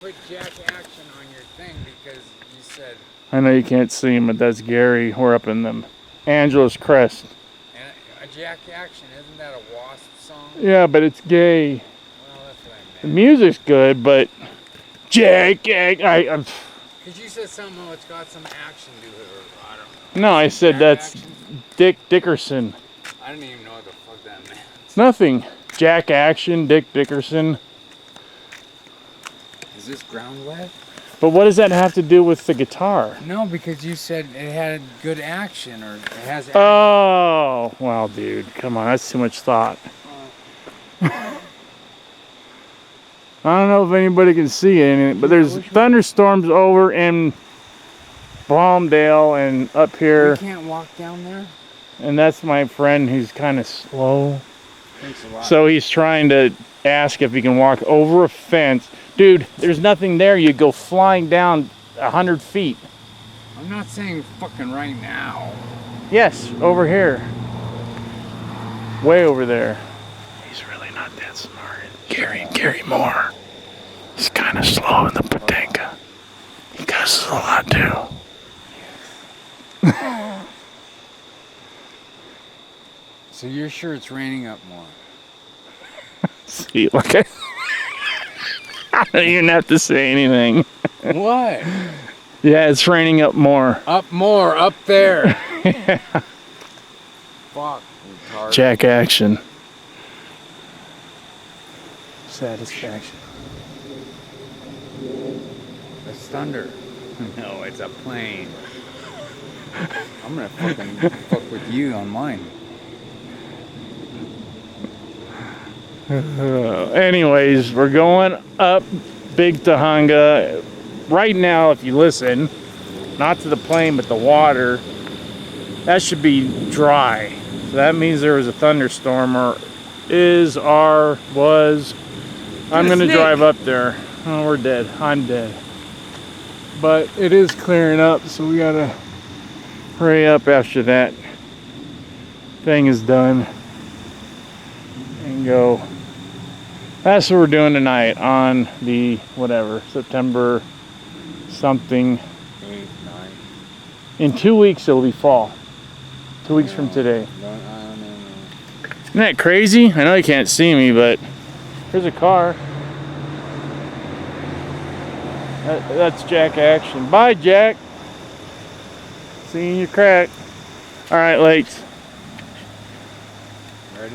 Put Jack Action on your thing because you said. I know you can't see him, but that's Gary. We're up in the Angeles Crest. And a Jack Action, isn't that a Wasp song? Yeah, but it's gay. Well, that's what I meant. The music's good, but Jack, Because you said something, oh, it's got some action to it, or I don't know. No, I said Jack that's Action? Dick Dickerson. I didn't even know what the fuck that meant. Nothing. Jack Action, Dick Dickerson. Is this ground lead? But what does that have to do with the guitar? No, because you said it had good action, or it has action. Oh, well, dude, come on, that's too much thought. I don't know if anybody can see it, but there's thunderstorms over in Palmdale and up here. We can't walk down there? And that's my friend who's kind of slow. Thanks a lot. So he's trying to ask if he can walk over a fence. Dude, there's nothing there. You go flying down 100 feet. I'm not saying fucking right now. Yes, over here. Way over there. He's really not that smart. Gary Moore. He's kind of slow in the Patenka. He cusses a lot too. So you're sure it's raining up more? See, okay. I don't even have to say anything. What? Yeah, it's raining up more. Up more, up there. Fuck. Retarded. Jack Action. Satisfaction. It's thunder. No, it's a plane. I'm gonna fucking fuck with you on mine. Anyways, we're going up Big Tahunga. Right now, if you listen, not to the plane, but the water, that should be dry. So that means there was a thunderstorm, or was. I'm going to drive up there. Oh, we're dead. I'm dead. But it is clearing up, so we got to hurry up after that thing is done and go. That's what we're doing tonight on the whatever, September something. 8, 9. In 2 weeks it'll be fall. 2 weeks from today. No. Isn't that crazy? I know you can't see me, but there's a car. That's Jack Action. Bye, Jack. See you in your crack. All right, Lakes.